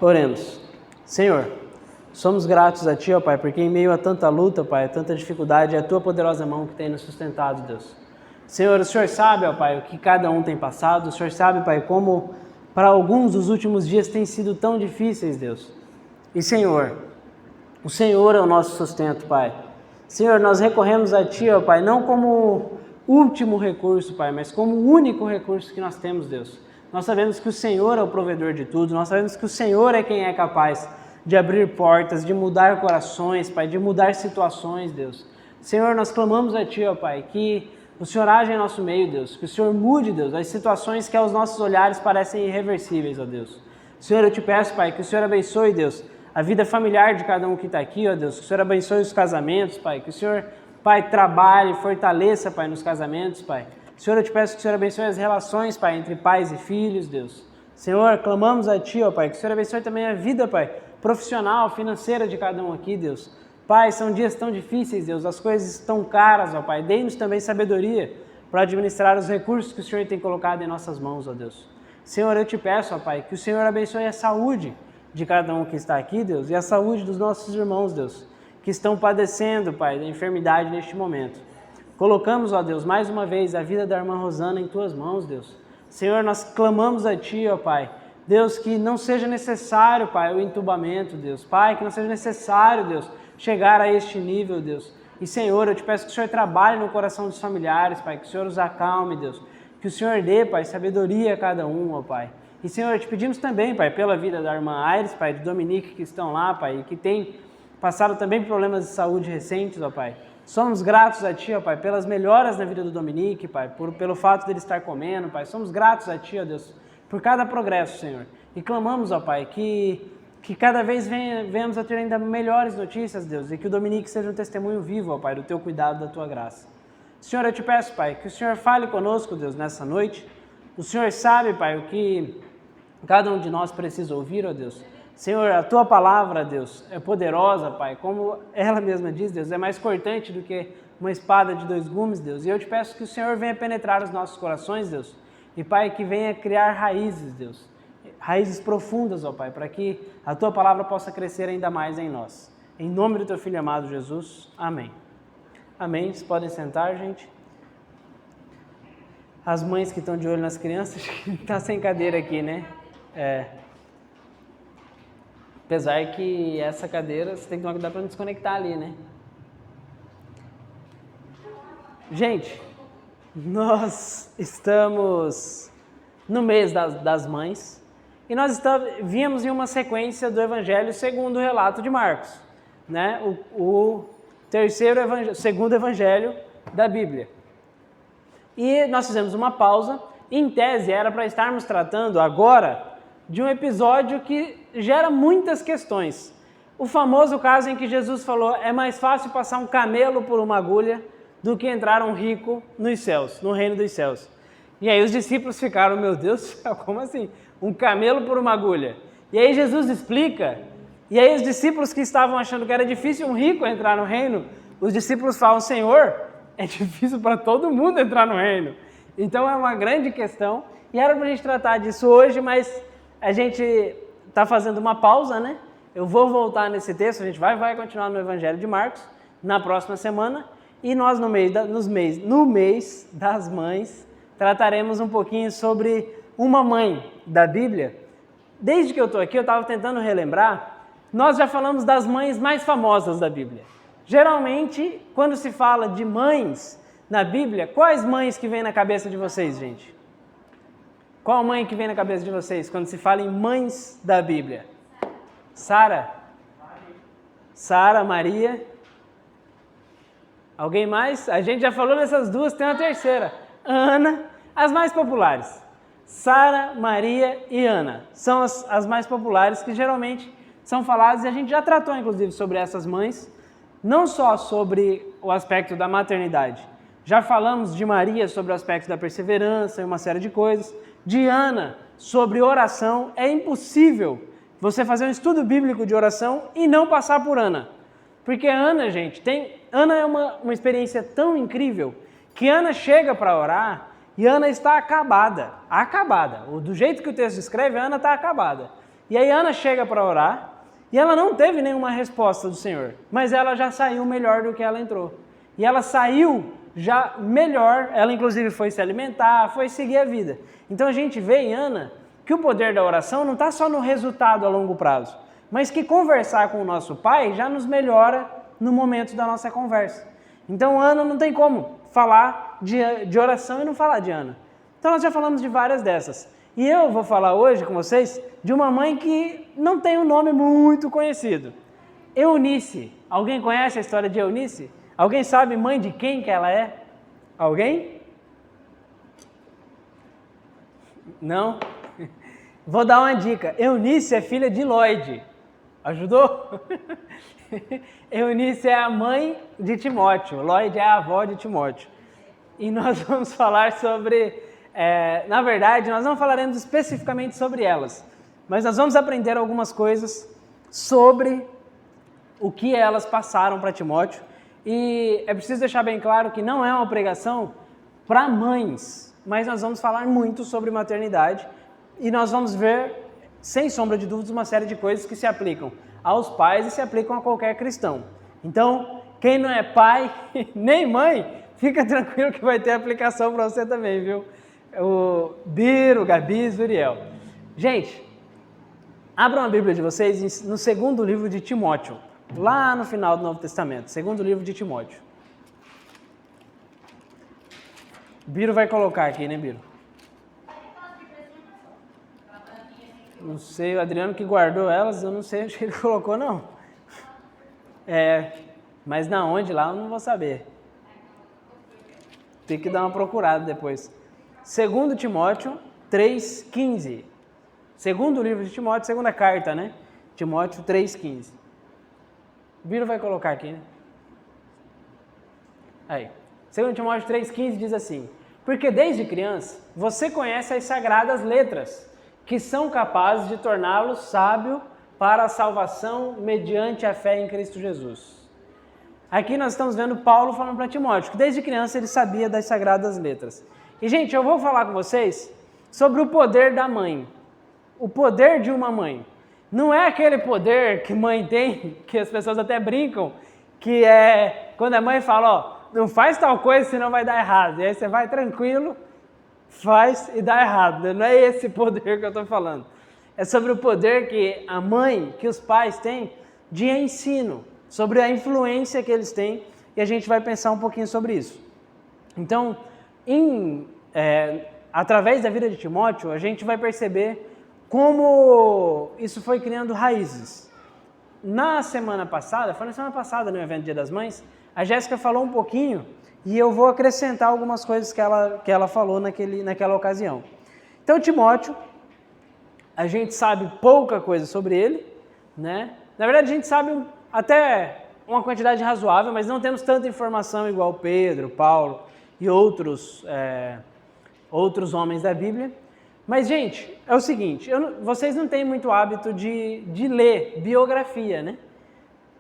Oremos. Senhor, somos gratos a Ti, ó Pai, porque em meio a tanta luta, Pai, a tanta dificuldade, é a Tua poderosa mão que tem nos sustentado, Deus. Senhor, o Senhor sabe, ó Pai, o que cada um tem passado. O Senhor sabe, Pai, como para alguns os últimos dias têm sido tão difíceis, Deus. E, Senhor, o Senhor é o nosso sustento, Pai. Senhor, nós recorremos a Ti, ó Pai, não como último recurso, Pai, mas como o único recurso que nós temos, Deus. Nós sabemos que o Senhor é o provedor de tudo, nós sabemos que o Senhor é quem é capaz de abrir portas, de mudar corações, Pai, de mudar situações, Deus. Senhor, nós clamamos a Ti, ó Pai, que o Senhor age em nosso meio, Deus, que o Senhor mude, Deus, as situações que aos nossos olhares parecem irreversíveis, ó Deus. Senhor, eu te peço, Pai, que o Senhor abençoe, Deus, a vida familiar de cada um que está aqui, ó Deus, que o Senhor abençoe os casamentos, Pai, que o Senhor, Pai, trabalhe, fortaleça, Pai, nos casamentos, Pai. Senhor, eu te peço que o Senhor abençoe as relações, Pai, entre pais e filhos, Deus. Senhor, clamamos a Ti, ó Pai, que o Senhor abençoe também a vida, Pai, profissional, financeira de cada um aqui, Deus. Pai, são dias tão difíceis, Deus, as coisas estão caras, ó Pai. Dê-nos também sabedoria para administrar os recursos que o Senhor tem colocado em nossas mãos, ó Deus. Senhor, eu te peço, ó Pai, que o Senhor abençoe a saúde de cada um que está aqui, Deus, e a saúde dos nossos irmãos, Deus, que estão padecendo, Pai, da enfermidade neste momento. Colocamos, ó Deus, mais uma vez a vida da irmã Rosana em Tuas mãos, Deus. Senhor, nós clamamos a Ti, ó Pai. Deus, que não seja necessário, Pai, o entubamento, Deus. Pai, que não seja necessário, Deus, chegar a este nível, Deus. E, Senhor, eu te peço que o Senhor trabalhe no coração dos familiares, Pai, que o Senhor os acalme, Deus. Que o Senhor dê, Pai, sabedoria a cada um, ó Pai. E, Senhor, te pedimos também, Pai, pela vida da irmã Aires, Pai, de Dominique, que estão lá, Pai, e que tem passado também por problemas de saúde recentes, ó Pai. Somos gratos a Ti, ó Pai, pelas melhoras na vida do Dominique, Pai, pelo fato dele estar comendo, Pai. Somos gratos a Ti, ó Deus, por cada progresso, Senhor. E clamamos, ó Pai, que cada vez venhamos a ter ainda melhores notícias, Deus, e que o Dominique seja um testemunho vivo, ó Pai, do Teu cuidado, da Tua graça. Senhor, eu te peço, Pai, que o Senhor fale conosco, Deus, nessa noite. O Senhor sabe, Pai, o que cada um de nós precisa ouvir, ó Deus. Senhor, a Tua palavra, Deus, é poderosa, Pai, como ela mesma diz, Deus, é mais cortante do que uma espada de 2 gumes, Deus. E eu te peço que o Senhor venha penetrar os nossos corações, Deus, e, Pai, que venha criar raízes, Deus, raízes profundas, ó Pai, para que a Tua palavra possa crescer ainda mais em nós. Em nome do Teu Filho amado, Jesus. Amém. Amém. Vocês podem sentar, gente. As mães que estão de olho nas crianças, tá sem cadeira aqui, né? Apesar que essa cadeira, você tem que tomar cuidado para não desconectar ali, né? Gente, nós estamos no mês das mães e nós vimos em uma sequência do Evangelho segundo o relato de Marcos, né? O segundo Evangelho da Bíblia. E nós fizemos uma pausa, em tese era para estarmos tratando agora de um episódio que gera muitas questões. O famoso caso em que Jesus falou, é mais fácil passar um camelo por uma agulha do que entrar um rico nos céus, no reino dos céus. E aí os discípulos ficaram, meu Deus do céu, como assim? Um camelo por uma agulha? E aí Jesus explica, e aí os discípulos que estavam achando que era difícil um rico entrar no reino, os discípulos falam, Senhor, é difícil para todo mundo entrar no reino. Então é uma grande questão, e era para a gente tratar disso hoje, mas a gente está fazendo uma pausa, né? Eu vou voltar nesse texto, a gente vai continuar no Evangelho de Marcos na próxima semana, e nós no mês das mães trataremos um pouquinho sobre uma mãe da Bíblia. Desde que eu estou aqui, eu estava tentando relembrar, nós já falamos das mães mais famosas da Bíblia. Geralmente, quando se fala de mães na Bíblia, quais mães que vêm na cabeça de vocês, gente? Qual mãe que vem na cabeça de vocês quando se fala em mães da Bíblia? Sara? Sara, Maria? Alguém mais? A gente já falou dessas duas, tem uma terceira. Ana, as mais populares. Sara, Maria e Ana são as mais populares que geralmente são faladas e a gente já tratou inclusive sobre essas mães, não só sobre o aspecto da maternidade. Já falamos de Maria sobre o aspecto da perseverança e uma série de coisas. De Ana, sobre oração. É impossível você fazer um estudo bíblico de oração e não passar por Ana. Porque Ana, gente, Ana é uma experiência tão incrível que Ana chega para orar e Ana está acabada. Do jeito que o texto escreve, Ana está acabada. E aí Ana chega para orar e ela não teve nenhuma resposta do Senhor, mas ela já saiu melhor do que ela entrou. E ela saiu já melhor, ela inclusive foi se alimentar, foi seguir a vida. Então a gente vê em Ana que o poder da oração não está só no resultado a longo prazo, mas que conversar com o nosso Pai já nos melhora no momento da nossa conversa. Então Ana não tem como falar de oração e não falar de Ana. Então nós já falamos de várias dessas. E eu vou falar hoje com vocês de uma mãe que não tem um nome muito conhecido. Eunice. Alguém conhece a história de Eunice? Alguém sabe mãe de quem que ela é? Alguém? Não? Vou dar uma dica. Eunice é filha de Lloyd. Ajudou? Eunice é a mãe de Timóteo. Lloyd é a avó de Timóteo. E nós vamos falar sobre... na verdade, nós não falaremos especificamente sobre elas, mas nós vamos aprender algumas coisas sobre o que elas passaram para Timóteo. E é preciso deixar bem claro que não é uma pregação para mães, mas nós vamos falar muito sobre maternidade e nós vamos ver, sem sombra de dúvidas, uma série de coisas que se aplicam aos pais e se aplicam a qualquer cristão. Então, quem não é pai nem mãe, fica tranquilo que vai ter aplicação para você também, viu? O Biro, o Gabi, o Uriel. Gente, abram a Bíblia de vocês no segundo livro de Timóteo, lá no final do Novo Testamento, segundo livro de Timóteo. Biro vai colocar aqui, né, Biro? Não sei, o Adriano que guardou elas, eu não sei onde ele colocou, não. Mas na onde lá eu não vou saber. Tem que dar uma procurada depois. Segundo Timóteo 3,15. Segundo livro de Timóteo, segunda carta, né? Timóteo 3,15. O Biro vai colocar aqui, né? Aí. Segundo Timóteo 3,15 diz assim: porque desde criança você conhece as sagradas letras, que são capazes de torná-lo sábio para a salvação mediante a fé em Cristo Jesus. Aqui nós estamos vendo Paulo falando para Timóteo, que desde criança ele sabia das sagradas letras. E, gente, eu vou falar com vocês sobre o poder da mãe. O poder de uma mãe. Não é aquele poder que mãe tem, que as pessoas até brincam, que é quando a mãe fala, ó, não faz tal coisa senão vai dar errado. E aí você vai tranquilo, faz e dá errado. Não é esse poder que eu estou falando. É sobre o poder que a mãe, que os pais têm de ensino, sobre a influência que eles têm, e a gente vai pensar um pouquinho sobre isso. Então, através da vida de Timóteo, a gente vai perceber como isso foi criando raízes. Na semana passada, foi na semana passada no evento Dia das Mães, a Jéssica falou um pouquinho e eu vou acrescentar algumas coisas que ela falou naquela ocasião. Então, Timóteo, a gente sabe pouca coisa sobre ele, né? Na verdade, a gente sabe até uma quantidade razoável, mas não temos tanta informação igual Pedro, Paulo e outros homens da Bíblia. Mas, gente, é o seguinte, vocês não têm muito hábito de ler biografia, né?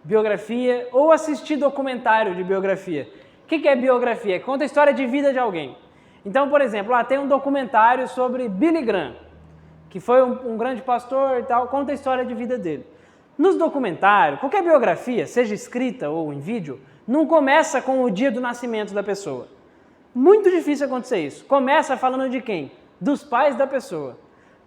Biografia ou assistir documentário de biografia. O que é biografia? Conta a história de vida de alguém. Então, por exemplo, tem um documentário sobre Billy Graham, que foi um grande pastor e tal, conta a história de vida dele. Nos documentários, qualquer biografia, seja escrita ou em vídeo, não começa com o dia do nascimento da pessoa. Muito difícil acontecer isso. Começa falando de quem? Dos pais da pessoa.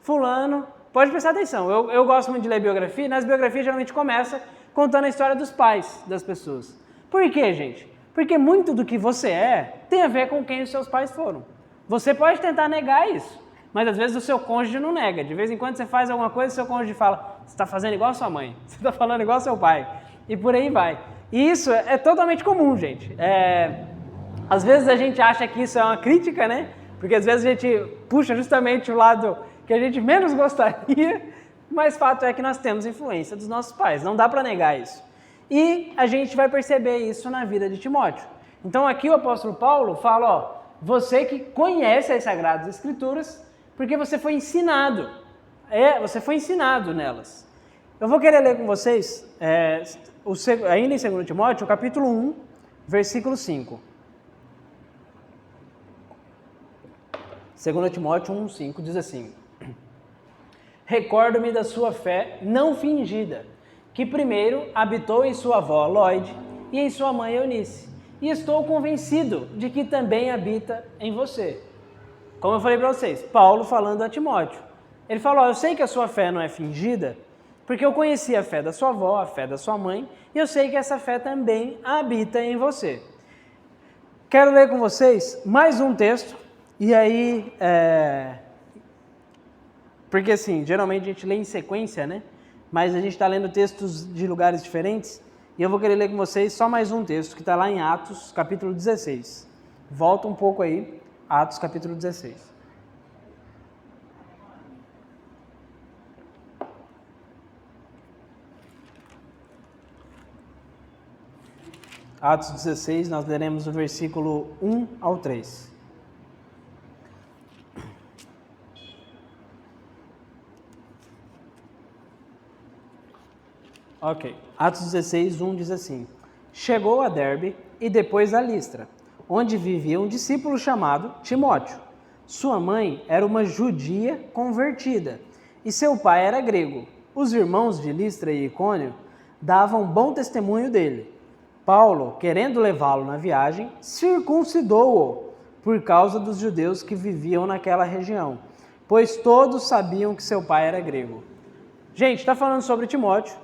Fulano, pode prestar atenção, eu gosto muito de ler biografia, e nas biografias geralmente começa contando a história dos pais das pessoas. Por quê, gente? Porque muito do que você tem a ver com quem os seus pais foram. Você pode tentar negar isso, mas às vezes o seu cônjuge não nega. De vez em quando você faz alguma coisa e o seu cônjuge fala, você está fazendo igual a sua mãe, você está falando igual ao seu pai, e por aí vai. E isso é totalmente comum, gente. Às vezes a gente acha que isso é uma crítica, né? Porque às vezes a gente puxa justamente o lado que a gente menos gostaria, mas fato é que nós temos influência dos nossos pais, não dá para negar isso. E a gente vai perceber isso na vida de Timóteo. Então aqui o apóstolo Paulo fala, ó, você que conhece as Sagradas Escrituras, porque você foi ensinado, você foi ensinado nelas. Eu vou querer ler com vocês, ainda em 2 Timóteo, capítulo 1, versículo 5. 2 Timóteo 1,5 diz assim: recordo-me da sua fé não fingida, que primeiro habitou em sua avó Lloyd e em sua mãe Eunice, e estou convencido de que também habita em você. Como eu falei para vocês, Paulo falando a Timóteo. Ele falou, eu sei que a sua fé não é fingida, porque eu conheci a fé da sua avó, a fé da sua mãe, e eu sei que essa fé também habita em você. Quero ler com vocês mais um texto, e aí, porque assim, geralmente a gente lê em sequência, né? Mas a gente está lendo textos de lugares diferentes, e eu vou querer ler com vocês só mais um texto, que está lá em Atos, capítulo 16. Volta um pouco aí, Atos, capítulo 16. Atos 16, nós leremos o versículo 1 ao 3. Ok. Atos 16, 1 diz assim: Chegou a Derbe e depois a Listra, onde vivia um discípulo chamado Timóteo. Sua mãe era uma judia convertida e seu pai era grego. Os irmãos de Listra e Icônio davam bom testemunho dele. Paulo, querendo levá-lo na viagem, circuncidou-o por causa dos judeus que viviam naquela região, pois todos sabiam que seu pai era grego. Gente, está falando sobre Timóteo.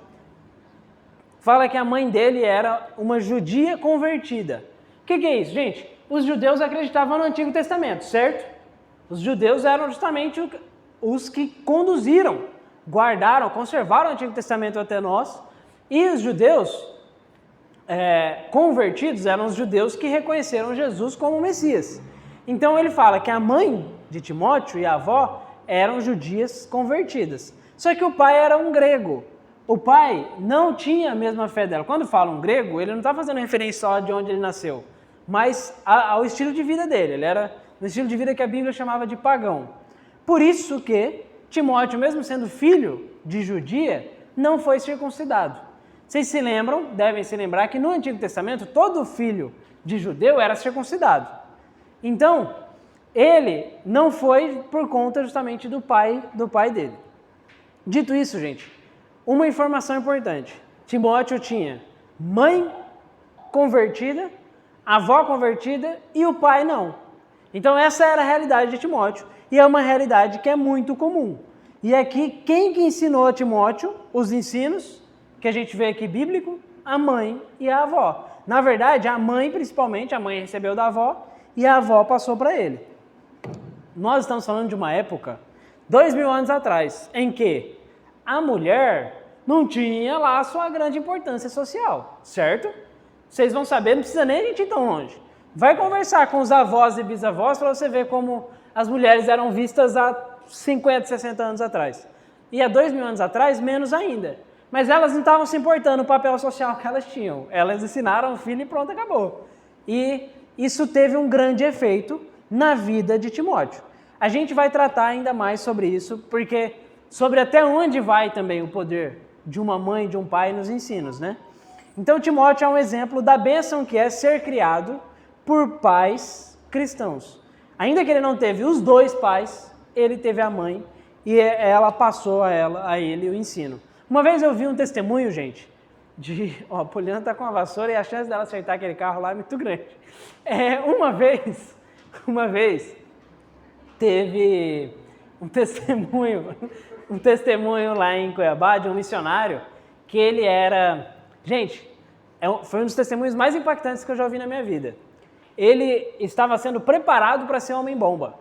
Fala que a mãe dele era uma judia convertida. O que é isso, gente? Os judeus acreditavam no Antigo Testamento, certo? Os judeus eram justamente os que conduziram, guardaram, conservaram o Antigo Testamento até nós. E os judeus convertidos eram os judeus que reconheceram Jesus como Messias. Então ele fala que a mãe de Timóteo e a avó eram judias convertidas. Só que o pai era um grego. O pai não tinha a mesma fé dela. Quando fala um grego, ele não está fazendo referência só de onde ele nasceu, mas ao estilo de vida dele. Ele era no estilo de vida que a Bíblia chamava de pagão. Por isso que Timóteo, mesmo sendo filho de judia, não foi circuncidado. Vocês se lembram, devem se lembrar que no Antigo Testamento todo filho de judeu era circuncidado. Então, ele não foi por conta justamente do pai dele. Dito isso, gente, uma informação importante. Timóteo tinha mãe convertida, avó convertida e o pai não. Então essa era a realidade de Timóteo e é uma realidade que é muito comum. E aqui, quem que ensinou a Timóteo os ensinos que a gente vê aqui bíblico? A mãe e a avó. Na verdade, a mãe principalmente, a mãe recebeu da avó e a avó passou para ele. Nós estamos falando de uma época, 2000 anos atrás, em que a mulher não tinha lá a sua grande importância social, certo? Vocês vão saber, não precisa nem a gente ir tão longe. Vai conversar com os avós e bisavós para você ver como as mulheres eram vistas há 50, 60 anos atrás. E há 2000 anos atrás, menos ainda. Mas elas não estavam se importando o papel social que elas tinham. Elas ensinaram o filho e pronto, acabou. E isso teve um grande efeito na vida de Timóteo. A gente vai tratar ainda mais sobre isso, porque sobre até onde vai também o poder de uma mãe e de um pai nos ensinos, né? Então Timóteo é um exemplo da bênção que é ser criado por pais cristãos. Ainda que ele não teve os dois pais, ele teve a mãe e ela passou a ele o ensino. Uma vez eu vi um testemunho, gente, a Poliana tá com a vassoura e a chance dela acertar aquele carro lá é muito grande. Uma vez teve um testemunho lá em Cuiabá de um missionário que ele era... Gente, foi um dos testemunhos mais impactantes que eu já ouvi na minha vida. Ele estava sendo preparado para ser homem-bomba.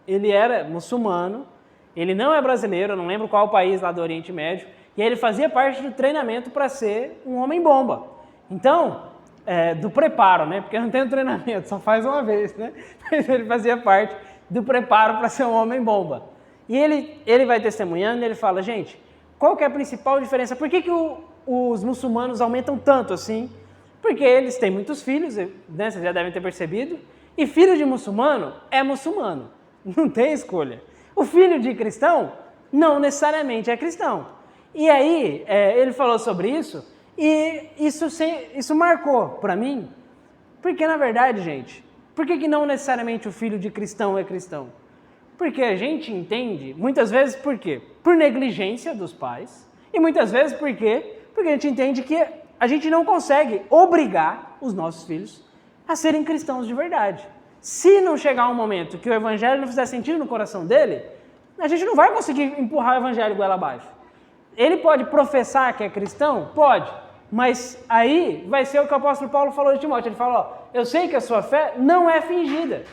Ele era muçulmano, ele não é brasileiro, eu não lembro qual país lá do Oriente Médio, e ele fazia parte do treinamento para ser um homem-bomba. Então, do preparo, né? Porque não tem treinamento, só faz uma vez, né? Mas ele fazia parte do preparo para ser um homem-bomba. E ele vai testemunhando e ele fala, gente, qual que é a principal diferença? Por que os muçulmanos aumentam tanto assim? Porque eles têm muitos filhos, né, vocês já devem ter percebido, e filho de muçulmano é muçulmano, não tem escolha. O filho de cristão não necessariamente é cristão. E aí, ele falou sobre isso, e isso marcou para mim, porque na verdade, gente, por que não necessariamente o filho de cristão é cristão? Porque a gente entende, muitas vezes, por quê? por negligência dos pais, e muitas vezes por quê? Porque a gente entende que a gente não consegue obrigar os nossos filhos a serem cristãos de verdade. Se não chegar um momento que o evangelho não fizer sentido no coração dele, a gente não vai conseguir empurrar o evangelho goela abaixo. Ele pode professar que é cristão? Pode. Mas aí vai ser o que o apóstolo Paulo falou de Timóteo. Ele falou, eu sei que a sua fé não é fingida.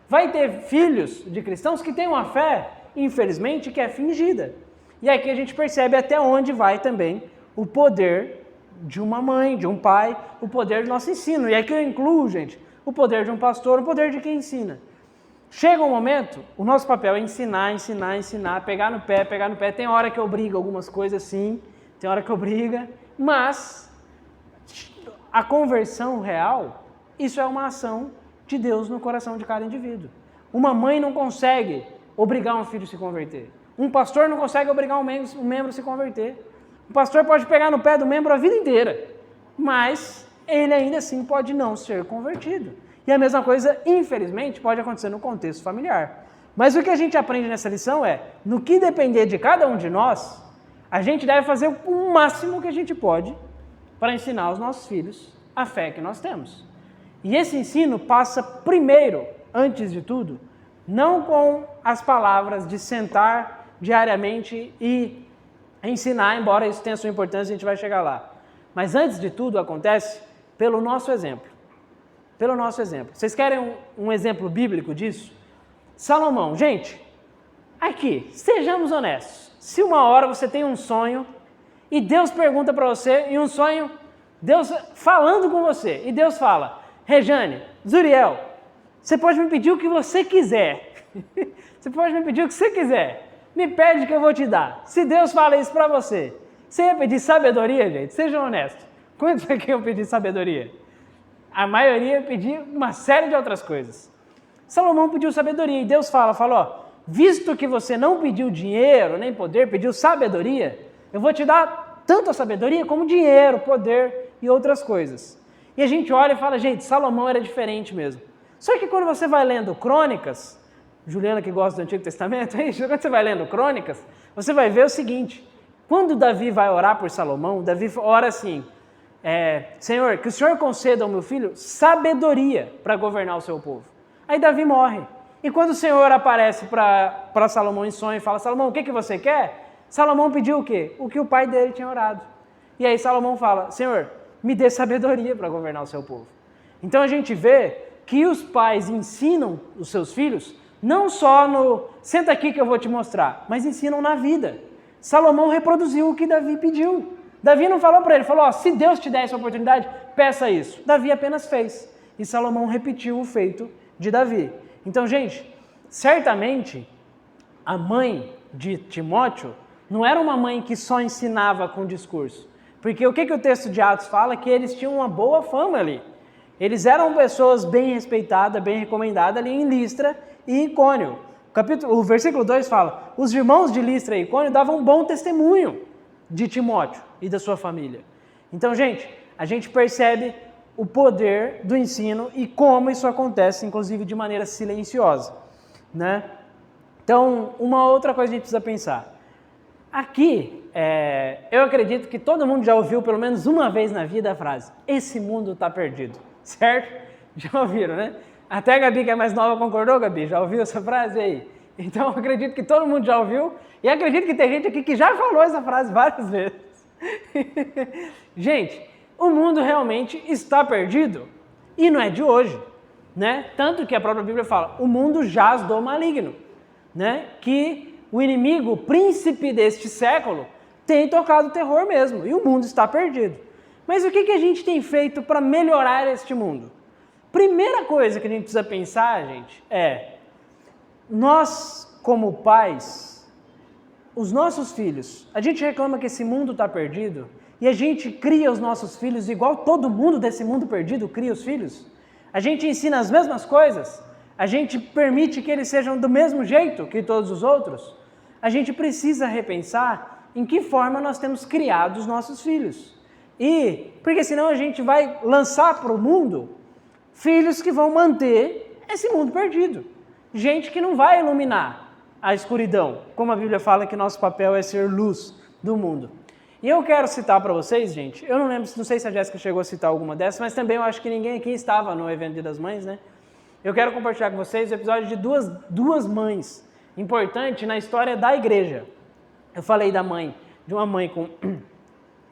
Vai ter filhos de cristãos que têm uma fé, infelizmente, que é fingida. E aqui a gente percebe até onde vai também o poder de uma mãe, de um pai, o poder do nosso ensino. E aqui eu incluo, gente, o poder de um pastor, o poder de quem ensina. Chega um momento, o nosso papel é ensinar, pegar no pé. Tem hora que obriga algumas coisas, sim, tem hora que obriga, mas a conversão real, isso é uma ação de Deus no coração de cada indivíduo. Uma mãe não consegue obrigar um filho a se converter. Um pastor não consegue obrigar um membro a se converter. O pastor pode pegar no pé do membro a vida inteira, mas ele ainda assim pode não ser convertido. E a mesma coisa, infelizmente, pode acontecer no contexto familiar. Mas o que a gente aprende nessa lição é, no que depender de cada um de nós, a gente deve fazer o máximo que a gente pode para ensinar aos nossos filhos a fé que nós temos. E esse ensino passa primeiro, antes de tudo, não com as palavras de sentar diariamente e ensinar, embora isso tenha sua importância, a gente vai chegar lá. Mas antes de tudo acontece pelo nosso exemplo. Pelo nosso exemplo. Vocês querem um exemplo bíblico disso? Salomão, gente, aqui, sejamos honestos. Se uma hora você tem um sonho e Deus pergunta para você, e um sonho, Deus falando com você, e Deus fala, Rejane, Zuriel, você pode me pedir o que você quiser. Você pode me pedir o que você quiser. Me pede que eu vou te dar. Se Deus fala isso para você, você ia pedir sabedoria, gente? Sejam honestos. Quantos aqui iam pedir sabedoria? A maioria pedia uma série de outras coisas. Salomão pediu sabedoria e Deus falou, visto que você não pediu dinheiro nem poder, pediu sabedoria, eu vou te dar tanto a sabedoria como dinheiro, poder e outras coisas. E a gente olha e fala, gente, Salomão era diferente mesmo. Só que quando você vai lendo Crônicas, Juliana que gosta do Antigo Testamento, quando você vai lendo Crônicas, você vai ver o seguinte, quando Davi vai orar por Salomão, Davi ora assim, Senhor, que o Senhor conceda ao meu filho sabedoria para governar o seu povo. Aí Davi morre. E quando o Senhor aparece para Salomão em sonho e fala, Salomão, o que você quer? Salomão pediu o quê? O que o pai dele tinha orado. E aí Salomão fala, Senhor, me dê sabedoria para governar o seu povo. Então a gente vê que os pais ensinam os seus filhos, não só no senta aqui que eu vou te mostrar, mas ensinam na vida. Salomão reproduziu o que Davi pediu. Davi não falou para ele, falou, se Deus te der essa oportunidade, peça isso. Davi apenas fez. E Salomão repetiu o feito de Davi. Então, gente, certamente a mãe de Timóteo não era uma mãe que só ensinava com discurso. Porque o que o texto de Atos fala? Que eles tinham uma boa fama ali. Eles eram pessoas bem respeitadas, bem recomendadas ali em Listra e Icônio. O versículo 2 fala, os irmãos de Listra e Icônio davam um bom testemunho de Timóteo e da sua família. Então, gente, a gente percebe o poder do ensino e como isso acontece, inclusive de maneira silenciosa, né? Então, uma outra coisa que a gente precisa pensar. Aqui, eu acredito que todo mundo já ouviu pelo menos uma vez na vida a frase, esse mundo está perdido, certo? Já ouviram, né? Até a Gabi, que é mais nova, concordou, Gabi? Já ouviu essa frase aí? Então, eu acredito que todo mundo já ouviu e acredito que tem gente aqui que já falou essa frase várias vezes. Gente, o mundo realmente está perdido e não é de hoje, né? Tanto que a própria Bíblia fala, o mundo jaz do maligno, né? Que o inimigo, o príncipe deste século, tem tocado terror mesmo e o mundo está perdido. Mas o que a gente tem feito para melhorar este mundo? Primeira coisa que a gente precisa pensar, gente, nós, como pais, os nossos filhos, a gente reclama que esse mundo está perdido e a gente cria os nossos filhos igual todo mundo desse mundo perdido cria os filhos. A gente ensina as mesmas coisas, a gente permite que eles sejam do mesmo jeito que todos os outros. A gente precisa repensar em que forma nós temos criado os nossos filhos. Porque senão a gente vai lançar para o mundo filhos que vão manter esse mundo perdido. Gente que não vai iluminar a escuridão, como a Bíblia fala que nosso papel é ser luz do mundo. E eu quero citar para vocês, gente, eu não lembro, não sei se a Jéssica chegou a citar alguma dessas, mas também eu acho que ninguém aqui estava no evento Dia das Mães, né? Eu quero compartilhar com vocês o episódio de duas mães importantes na história da igreja. Eu falei de uma mãe com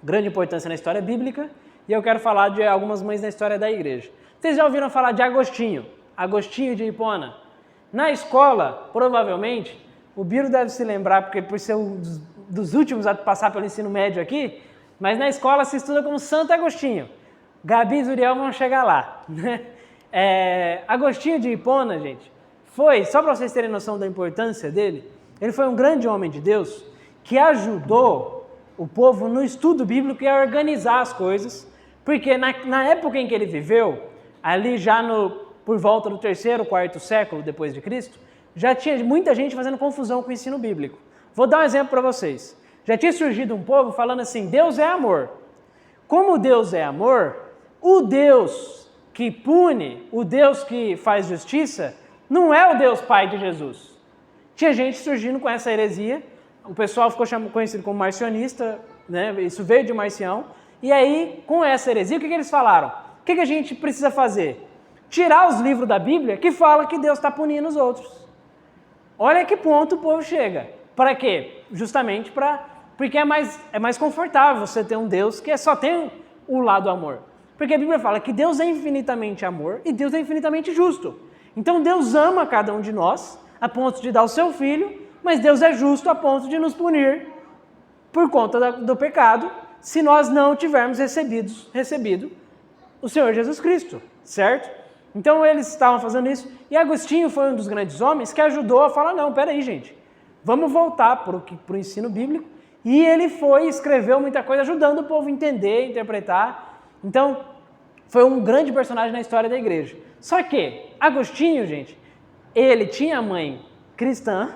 grande importância na história bíblica, e eu quero falar de algumas mães na história da igreja. Vocês já ouviram falar de Agostinho de Hipona? Na escola, provavelmente, o Biro deve se lembrar, porque por ser um dos últimos a passar pelo ensino médio aqui, mas na escola se estuda como Santo Agostinho. Gabi e Zuriel vão chegar lá. Agostinho de Hipona, gente, só para vocês terem noção da importância dele, ele foi um grande homem de Deus que ajudou o povo no estudo bíblico e a organizar as coisas, porque na época em que ele viveu, ali já por volta do 3º, 4º século depois de Cristo, já tinha muita gente fazendo confusão com o ensino bíblico. Vou dar um exemplo para vocês. Já tinha surgido um povo falando assim, Deus é amor. Como Deus é amor, o Deus que pune, o Deus que faz justiça, não é o Deus Pai de Jesus. Tinha gente surgindo com essa heresia, o pessoal ficou conhecido como marcionista, né? Isso veio de Marcião, e aí, com essa heresia, o que eles falaram? O que a gente precisa fazer? Tirar os livros da Bíblia que fala que Deus está punindo os outros. Olha que ponto o povo chega. Para quê? Justamente porque é mais confortável você ter um Deus que só tem o lado amor. Porque a Bíblia fala que Deus é infinitamente amor e Deus é infinitamente justo. Então Deus ama cada um de nós a ponto de dar o seu filho, mas Deus é justo a ponto de nos punir por conta do pecado se nós não tivermos recebido o Senhor Jesus Cristo, certo? Então eles estavam fazendo isso e Agostinho foi um dos grandes homens que ajudou a falar, não, peraí gente, vamos voltar para o ensino bíblico, e ele foi e escreveu muita coisa ajudando o povo a entender, interpretar. Então foi um grande personagem na história da igreja. Só que Agostinho, gente, ele tinha mãe cristã,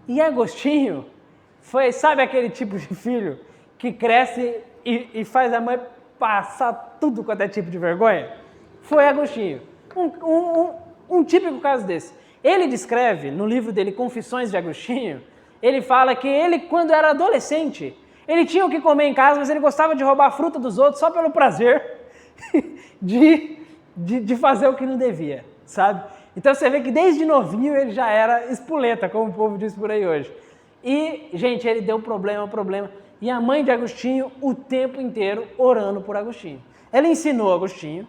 e Agostinho sabe aquele tipo de filho que cresce e faz a mãe passar tudo quanto é tipo de vergonha? Foi Agostinho. Um típico caso desse. Ele descreve, no livro dele, Confissões de Agostinho, ele fala que ele, quando era adolescente, ele tinha o que comer em casa, mas ele gostava de roubar a fruta dos outros só pelo prazer de fazer o que não devia, sabe? Então você vê que desde novinho ele já era espoleta, como o povo diz por aí hoje. E, gente, ele deu problema. E a mãe de Agostinho, o tempo inteiro, orando por Agostinho. Ela ensinou Agostinho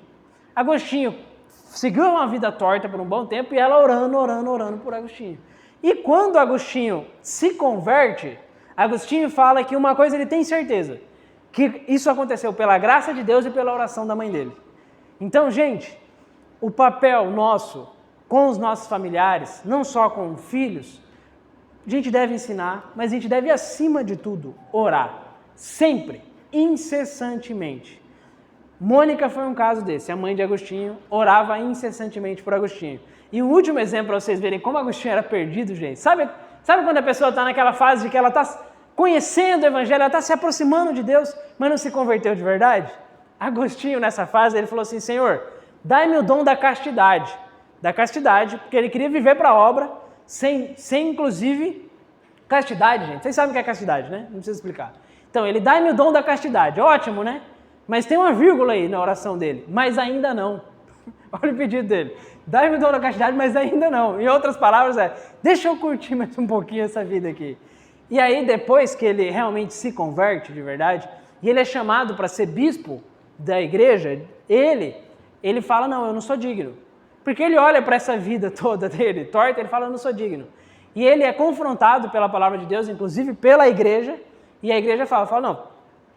seguiu uma vida torta por um bom tempo, e ela orando por Agostinho. E quando Agostinho se converte, Agostinho fala que uma coisa ele tem certeza, que isso aconteceu pela graça de Deus e pela oração da mãe dele. Então, gente, o papel nosso com os nossos familiares, não só com filhos, a gente deve ensinar, mas a gente deve, acima de tudo, orar. Sempre, incessantemente. Mônica foi um caso desse, a mãe de Agostinho orava incessantemente por Agostinho. E um último exemplo para vocês verem como Agostinho era perdido, gente. Sabe quando a pessoa está naquela fase de que ela está conhecendo o Evangelho, ela está se aproximando de Deus, mas não se converteu de verdade? Agostinho, nessa fase, ele falou assim, Senhor, dai-me o dom da castidade, porque ele queria viver para a obra, sem inclusive castidade, gente. Vocês sabem o que é castidade, né? Não precisa explicar. Então, ele dá-me o dom da castidade. Ótimo, né? Mas tem uma vírgula aí na oração dele. Mas ainda não. Olha o pedido dele. Dá-me o dom da castidade, mas ainda não. Em outras palavras, deixa eu curtir mais um pouquinho essa vida aqui. E aí, depois que ele realmente se converte de verdade, e ele é chamado para ser bispo da igreja, ele fala, não, eu não sou digno. Porque ele olha para essa vida toda dele, torta, ele fala, eu não sou digno. E ele é confrontado pela palavra de Deus, inclusive pela igreja, e a igreja fala, não,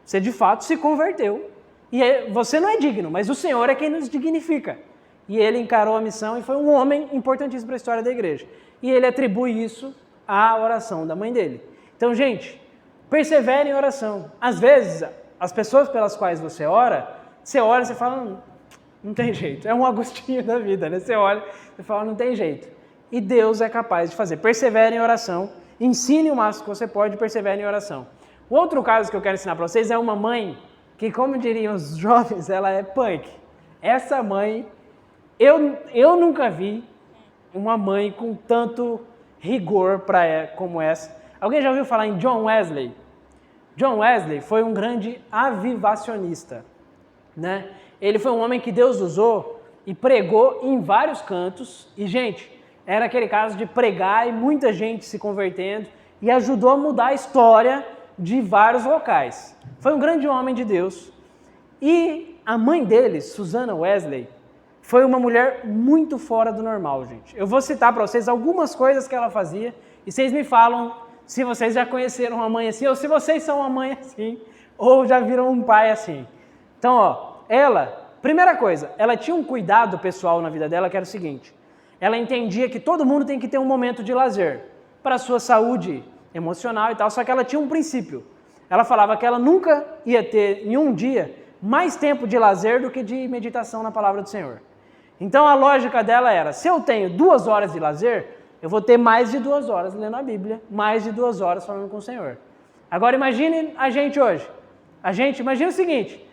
você de fato se converteu, e você não é digno, mas o Senhor é quem nos dignifica. E ele encarou a missão e foi um homem importantíssimo para a história da igreja. E ele atribui isso à oração da mãe dele. Então, gente, persevere em oração. Às vezes, as pessoas pelas quais você ora e fala, não tem jeito, é um Agostinho da vida, né? Você olha e fala, não tem jeito. E Deus é capaz de fazer. Persevere em oração, ensine o máximo que você pode, persevere em oração. O outro caso que eu quero ensinar para vocês é uma mãe que, como diriam os jovens, ela é punk. Essa mãe, eu nunca vi uma mãe com tanto rigor como essa. Alguém já ouviu falar em John Wesley? John Wesley foi um grande avivacionista, né? Ele foi um homem que Deus usou e pregou em vários cantos. E, gente, era aquele caso de pregar e muita gente se convertendo e ajudou a mudar a história de vários locais. Foi um grande homem de Deus. E a mãe dele, Susanna Wesley, foi uma mulher muito fora do normal, gente. Eu vou citar para vocês algumas coisas que ela fazia e vocês me falam se vocês já conheceram uma mãe assim ou se vocês são uma mãe assim ou já viram um pai assim. Então, ó, primeira coisa, ela tinha um cuidado pessoal na vida dela que era o seguinte: ela entendia que todo mundo tem que ter um momento de lazer para a sua saúde emocional e tal, só que ela tinha um princípio. Ela falava que ela nunca ia ter em um dia mais tempo de lazer do que de meditação na palavra do Senhor. Então a lógica dela era: se eu tenho 2 horas de lazer, eu vou ter mais de 2 horas lendo a Bíblia, mais de 2 horas falando com o Senhor. Agora imagine a gente hoje. Imagina o seguinte: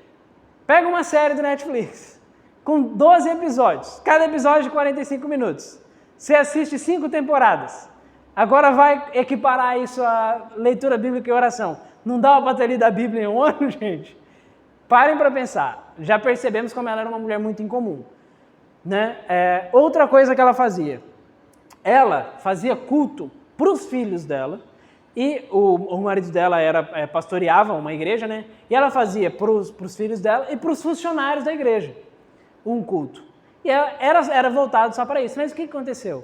pega uma série do Netflix com 12 episódios, cada episódio de 45 minutos. Você assiste 5 temporadas. Agora vai equiparar isso à leitura bíblica e oração. Não dá para ter lido a Bíblia em um ano, gente? Parem para pensar. Já percebemos como ela era uma mulher muito incomum, né? Outra coisa que ela fazia culto para os filhos dela, e o marido dela pastoreava uma igreja, né? E ela fazia para os filhos dela e para os funcionários da igreja um culto. E era voltado só para isso. Mas o que aconteceu?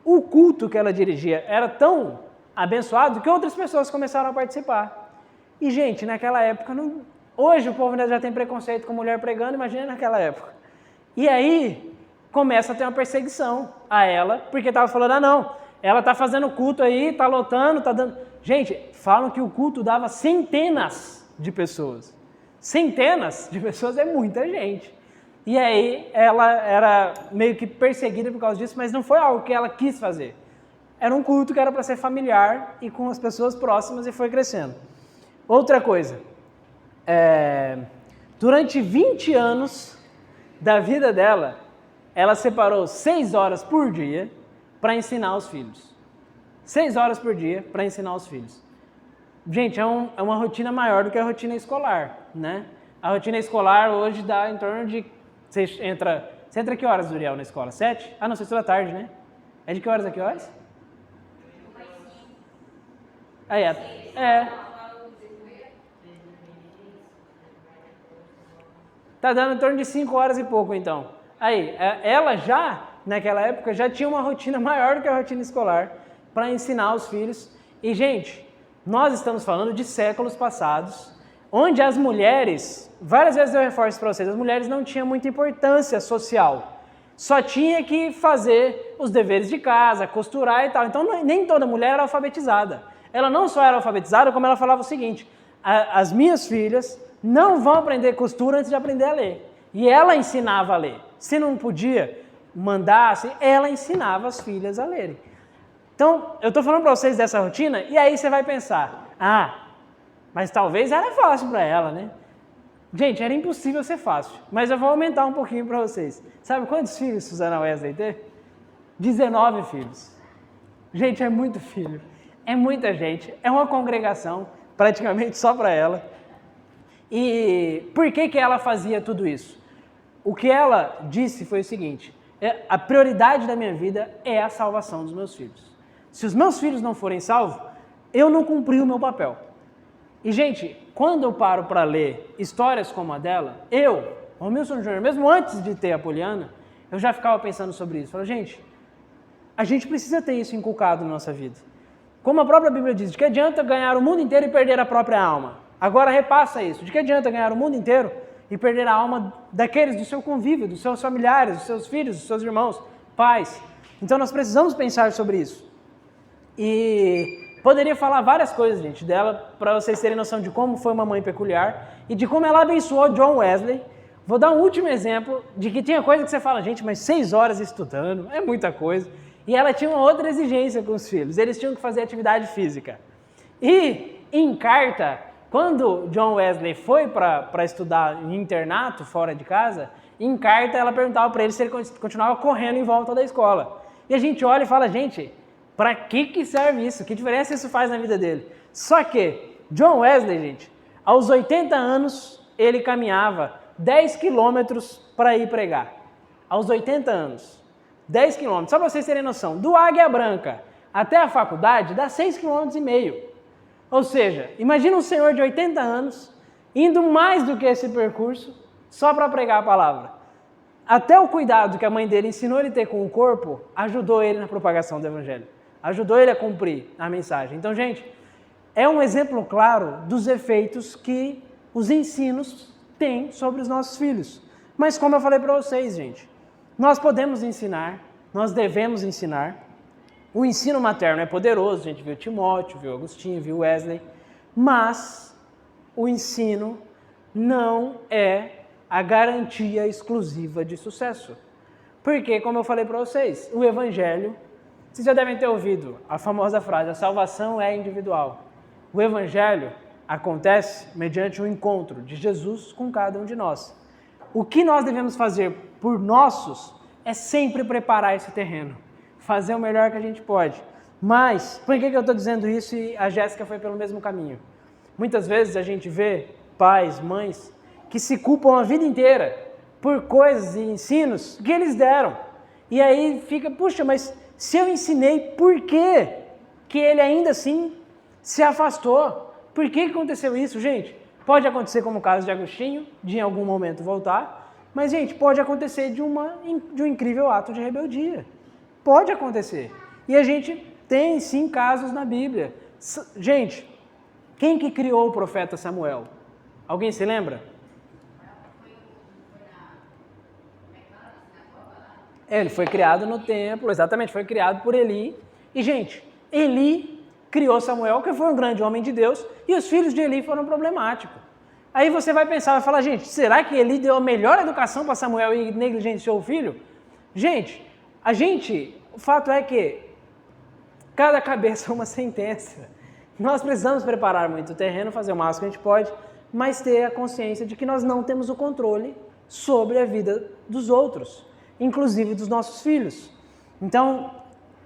O culto que ela dirigia era tão abençoado que outras pessoas começaram a participar. E, gente, naquela época, hoje o povo já tem preconceito com mulher pregando, imagina naquela época. E aí começa a ter uma perseguição a ela, porque estava falando: não, ela está fazendo culto aí, está lotando, está dando... Gente, falam que o culto dava centenas de pessoas. Centenas de pessoas é muita gente. E aí ela era meio que perseguida por causa disso, mas não foi algo que ela quis fazer. Era um culto que era para ser familiar e com as pessoas próximas, e foi crescendo. Outra coisa, durante 20 anos da vida dela, ela separou 6 horas por dia para ensinar os filhos. 6 horas por dia para ensinar os filhos. Gente, é uma rotina maior do que a rotina escolar, né? A rotina escolar hoje dá em torno de... Você entra que horas, Uriel, na escola? 7? Ah, não, você estuda tarde, né? É de que horas a que horas? Aí Tá dando em torno de 5 horas e pouco, então. Aí, ela já, naquela época, já tinha uma rotina maior do que a rotina escolar para ensinar os filhos. E, gente, nós estamos falando de séculos passados, onde as mulheres, várias vezes eu reforço para vocês, as mulheres não tinham muita importância social. Só tinha que fazer os deveres de casa, costurar e tal. Então, nem toda mulher era alfabetizada. Ela não só era alfabetizada, como ela falava o seguinte: as minhas filhas não vão aprender costura antes de aprender a ler. E ela ensinava a ler. Se não podia mandar, ela ensinava as filhas a lerem. Então, eu estou falando para vocês dessa rotina, e aí você vai pensar: mas talvez era fácil para ela, né? Gente, era impossível ser fácil, mas eu vou aumentar um pouquinho para vocês. Sabe quantos filhos Susanna Wesley teve? 19 filhos. Gente, é muito filho, é muita gente, é uma congregação praticamente só para ela. E por que ela fazia tudo isso? O que ela disse foi o seguinte: a prioridade da minha vida é a salvação dos meus filhos. Se os meus filhos não forem salvos, eu não cumpri o meu papel. E, gente, quando eu paro para ler histórias como a dela, Romilson Júnior, mesmo antes de ter a Poliana, eu já ficava pensando sobre isso. Falei: gente, a gente precisa ter isso inculcado na nossa vida. Como a própria Bíblia diz, de que adianta ganhar o mundo inteiro e perder a própria alma? Agora repassa isso. De que adianta ganhar o mundo inteiro e perder a alma daqueles do seu convívio, dos seus familiares, dos seus filhos, dos seus irmãos, pais? Então nós precisamos pensar sobre isso. E poderia falar várias coisas, gente, dela, para vocês terem noção de como foi uma mãe peculiar e de como ela abençoou John Wesley. Vou dar um último exemplo de que tinha coisa que você fala: gente, mas 6 horas estudando, é muita coisa. E ela tinha uma outra exigência com os filhos, eles tinham que fazer atividade física. E em carta, quando John Wesley foi para estudar em internato, fora de casa, em carta ela perguntava para ele se ele continuava correndo em volta da escola. E a gente olha e fala: gente, Para que serve isso? Que diferença isso faz na vida dele? Só que John Wesley, gente, aos 80 anos, ele caminhava 10 quilômetros para ir pregar. Aos 80 anos. 10 quilômetros. Só para vocês terem noção, do Águia Branca até a faculdade dá 6,5 km. Ou seja, imagina um senhor de 80 anos indo mais do que esse percurso só para pregar a palavra. Até o cuidado que a mãe dele ensinou ele a ter com o corpo ajudou ele na propagação do evangelho. Ajudou ele a cumprir a mensagem. Então, gente, é um exemplo claro dos efeitos que os ensinos têm sobre os nossos filhos. Mas como eu falei para vocês, gente, nós podemos ensinar, nós devemos ensinar. O ensino materno é poderoso, a gente viu Timóteo, viu Agostinho, viu Wesley, mas o ensino não é a garantia exclusiva de sucesso. Porque, como eu falei para vocês, o evangelho, vocês já devem ter ouvido a famosa frase, a salvação é individual. O evangelho acontece mediante o encontro de Jesus com cada um de nós. O que nós devemos fazer por nossos é sempre preparar esse terreno, fazer o melhor que a gente pode. Mas, por que eu estou dizendo isso e a Jéssica foi pelo mesmo caminho? Muitas vezes a gente vê pais, mães, que se culpam a vida inteira por coisas e ensinos que eles deram. E aí fica, puxa, mas se eu ensinei, por que ele ainda assim se afastou? Por que aconteceu isso, gente? Pode acontecer como o caso de Agostinho, de em algum momento voltar, mas, gente, pode acontecer de um incrível ato de rebeldia. Pode acontecer. E a gente tem, sim, casos na Bíblia. Gente, quem que criou o profeta Samuel? Alguém se lembra? Ele foi criado no templo, exatamente, foi criado por Eli. E, gente, Eli criou Samuel, que foi um grande homem de Deus, e os filhos de Eli foram problemáticos. Aí você vai pensar, vai falar, gente, será que Eli deu a melhor educação para Samuel e negligenciou o filho? Gente, o fato é que cada cabeça é uma sentença. Nós precisamos preparar muito o terreno, fazer o máximo que a gente pode, mas ter a consciência de que nós não temos o controle sobre a vida dos outros, inclusive dos nossos filhos. Então,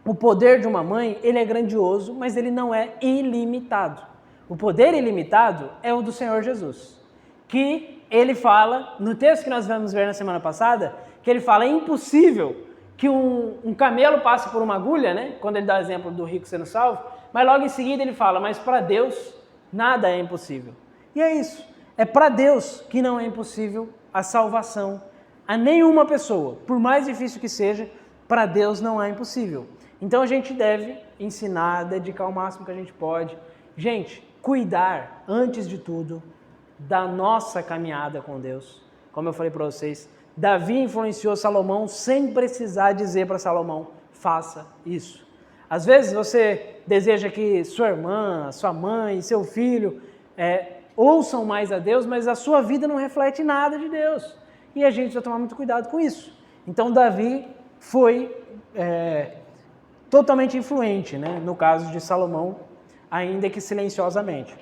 o poder de uma mãe, ele é grandioso, mas ele não é ilimitado. O poder ilimitado é o do Senhor Jesus, que ele fala, no texto que nós vamos ver na semana passada, que ele fala, é impossível que um camelo passe por uma agulha, né? Quando ele dá o exemplo do rico sendo salvo, mas logo em seguida ele fala, mas para Deus nada é impossível. E é isso, é para Deus que não é impossível a salvação a nenhuma pessoa, por mais difícil que seja, para Deus não é impossível. Então a gente deve ensinar, dedicar o máximo que a gente pode. Gente, cuidar, antes de tudo, da nossa caminhada com Deus. Como eu falei para vocês, Davi influenciou Salomão sem precisar dizer para Salomão, faça isso. Às vezes você deseja que sua irmã, sua mãe, seu filho ouçam mais a Deus, mas a sua vida não reflete nada de Deus. E a gente precisa tomar muito cuidado com isso. Então Davi foi totalmente influente, né, no caso de Salomão, ainda que silenciosamente.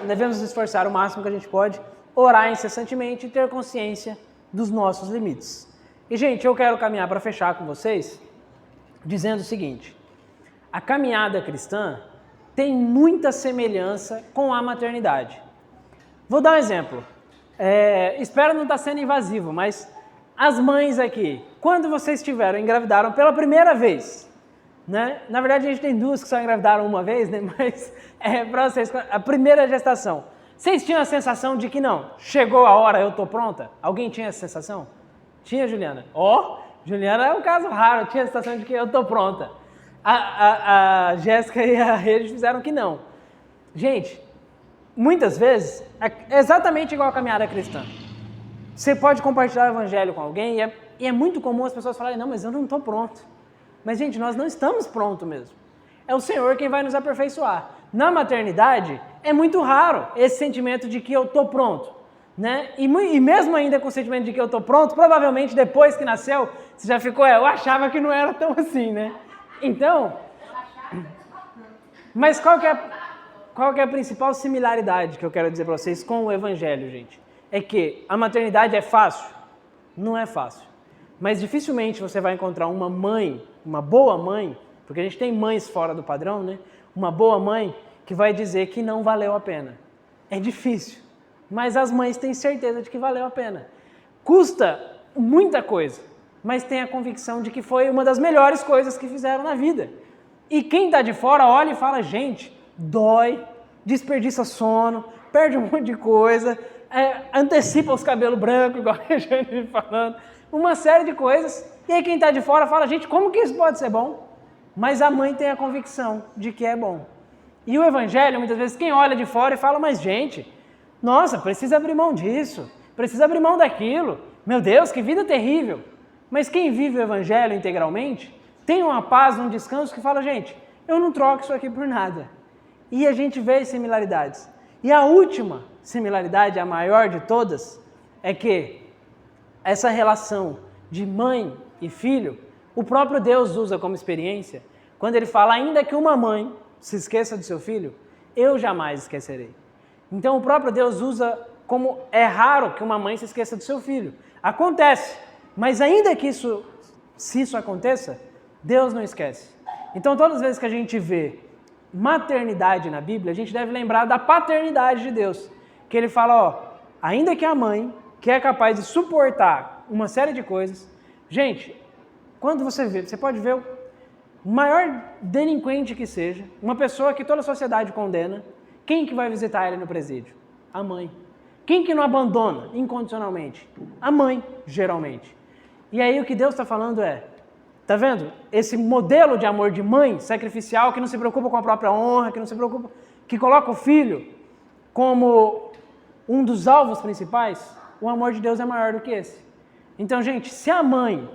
Devemos nos esforçar o máximo que a gente pode, orar incessantemente e ter consciência dos nossos limites. E, gente, eu quero caminhar para fechar com vocês, dizendo o seguinte, a caminhada cristã tem muita semelhança com a maternidade. Vou dar um exemplo. Espero não estar sendo invasivo, mas as mães aqui, quando vocês engravidaram pela primeira vez, né? Na verdade, a gente tem duas que só engravidaram uma vez, né? Mas para vocês, a primeira gestação, vocês tinham a sensação de que não, chegou a hora, eu estou pronta? Alguém tinha essa sensação? Tinha, Juliana? Juliana é um caso raro, tinha a sensação de que eu estou pronta. A Jéssica e a Rede fizeram que não. Gente, muitas vezes, é exatamente igual a caminhada cristã. Você pode compartilhar o evangelho com alguém e é muito comum as pessoas falarem, não, mas eu não estou pronto. Mas, gente, nós não estamos prontos mesmo. É o Senhor quem vai nos aperfeiçoar. Na maternidade, é muito raro esse sentimento de que eu estou pronto. Né? E mesmo ainda com o sentimento de que eu estou pronto, provavelmente depois que nasceu, você já ficou, eu achava que não era tão assim, né? Então, mas qual que é a principal similaridade que eu quero dizer para vocês com o evangelho, gente? É que a maternidade é fácil? Não é fácil. mas dificilmente você vai encontrar uma mãe, uma boa mãe, porque a gente tem mães fora do padrão, né? Uma boa mãe que vai dizer que não valeu a pena. É difícil, mas as mães têm certeza de que valeu a pena. Custa muita coisa, mas tem a convicção de que foi uma das melhores coisas que fizeram na vida. E quem está de fora olha e fala, gente, dói, desperdiça sono, perde um monte de coisa, antecipa os cabelos brancos, igual a gente falando, uma série de coisas. E aí quem está de fora fala, gente, como que isso pode ser bom? Mas a mãe tem a convicção de que é bom. E o evangelho, muitas vezes, quem olha de fora e fala, mas gente, nossa, precisa abrir mão disso, precisa abrir mão daquilo, meu Deus, que vida terrível. Mas quem vive o evangelho integralmente, tem uma paz, um descanso que fala, gente, eu não troco isso aqui por nada. E a gente vê as similaridades. E a última similaridade, a maior de todas, é que essa relação de mãe e filho, o próprio Deus usa como experiência, quando ele fala, ainda que uma mãe se esqueça do seu filho, eu jamais esquecerei. Então o próprio Deus usa como é raro que uma mãe se esqueça do seu filho. Acontece, mas ainda que se isso aconteça, Deus não esquece. Então todas as vezes que a gente vê maternidade na Bíblia, a gente deve lembrar da paternidade de Deus. Que ele fala, ainda que a mãe, que é capaz de suportar uma série de coisas, gente, quando você vê, você pode ver o maior delinquente que seja, uma pessoa que toda a sociedade condena, quem que vai visitar ele no presídio? A mãe. Quem que não abandona incondicionalmente? A mãe, geralmente. E aí o que Deus está falando tá vendo? Esse modelo de amor de mãe sacrificial, que não se preocupa com a própria honra, que não se preocupa, que coloca o filho como um dos alvos principais, o amor de Deus é maior do que esse. Então, gente, se a mãe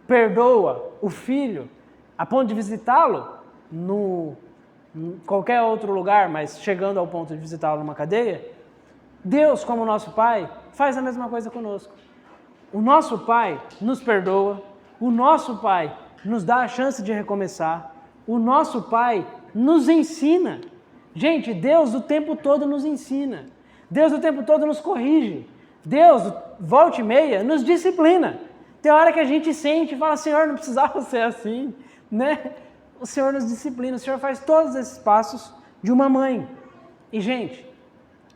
perdoa o filho a ponto de visitá-lo em qualquer outro lugar, mas chegando ao ponto de visitá-lo numa cadeia, Deus, como nosso Pai, faz a mesma coisa conosco. O nosso Pai nos perdoa, o nosso Pai nos dá a chance de recomeçar, o nosso Pai nos ensina. Gente, Deus o tempo todo nos ensina, Deus o tempo todo nos corrige, Deus, volta e meia, nos disciplina. Tem hora que a gente sente e fala, Senhor, não precisava ser assim, né? O Senhor nos disciplina, o Senhor faz todos esses passos de uma mãe. E, gente,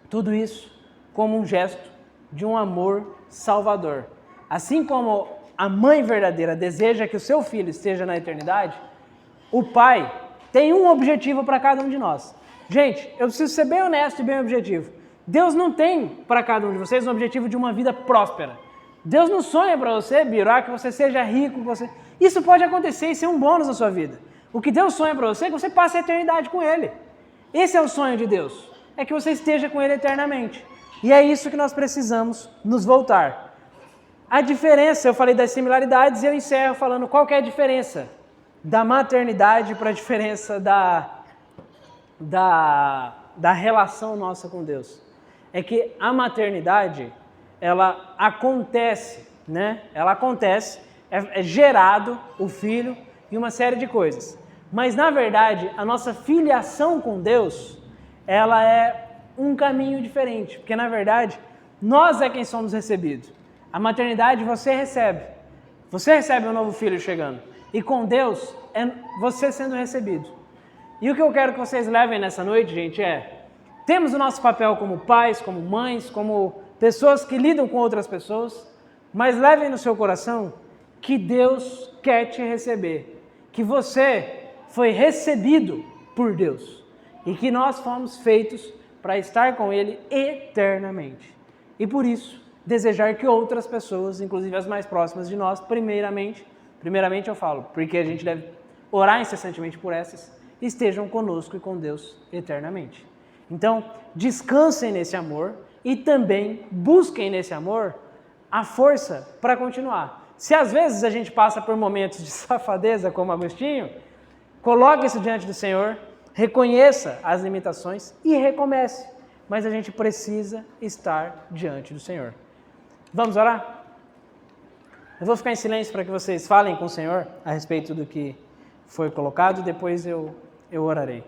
tudo isso como um gesto de um amor salvador. Assim como a mãe verdadeira deseja que o seu filho esteja na eternidade, o pai tem um objetivo para cada um de nós. Gente, eu preciso ser bem honesto e bem objetivo. Deus não tem para cada um de vocês um objetivo de uma vida próspera. Deus não sonha para você, Birá, que você seja rico. Isso pode acontecer e ser um bônus na sua vida. O que Deus sonha para você é que você passe a eternidade com Ele. Esse é o sonho de Deus, é que você esteja com Ele eternamente. E é isso que nós precisamos nos voltar. A diferença, eu falei das similaridades e eu encerro falando qual que é a diferença da maternidade para a diferença da relação nossa com Deus. É que a maternidade, ela acontece, né? Ela acontece, é gerado o filho e uma série de coisas. Mas, na verdade, a nossa filiação com Deus, ela é um caminho diferente. Porque, na verdade, nós é quem somos recebidos. A maternidade você recebe. Você recebe um novo filho chegando. E com Deus, é você sendo recebido. E o que eu quero que vocês levem nessa noite, gente, temos o nosso papel como pais, como mães, como pessoas que lidam com outras pessoas, mas levem no seu coração que Deus quer te receber. Que você foi recebido por Deus e que nós fomos feitos para estar com Ele eternamente. E por isso, desejar que outras pessoas, inclusive as mais próximas de nós, primeiramente eu falo, porque a gente deve orar incessantemente por essas, estejam conosco e com Deus eternamente. Então, descansem nesse amor e também busquem nesse amor a força para continuar. Se às vezes a gente passa por momentos de safadeza, como Agostinho, coloque isso diante do Senhor, reconheça as limitações e recomece. Mas a gente precisa estar diante do Senhor. Vamos orar? Eu vou ficar em silêncio para que vocês falem com o Senhor a respeito do que foi colocado, depois eu orarei.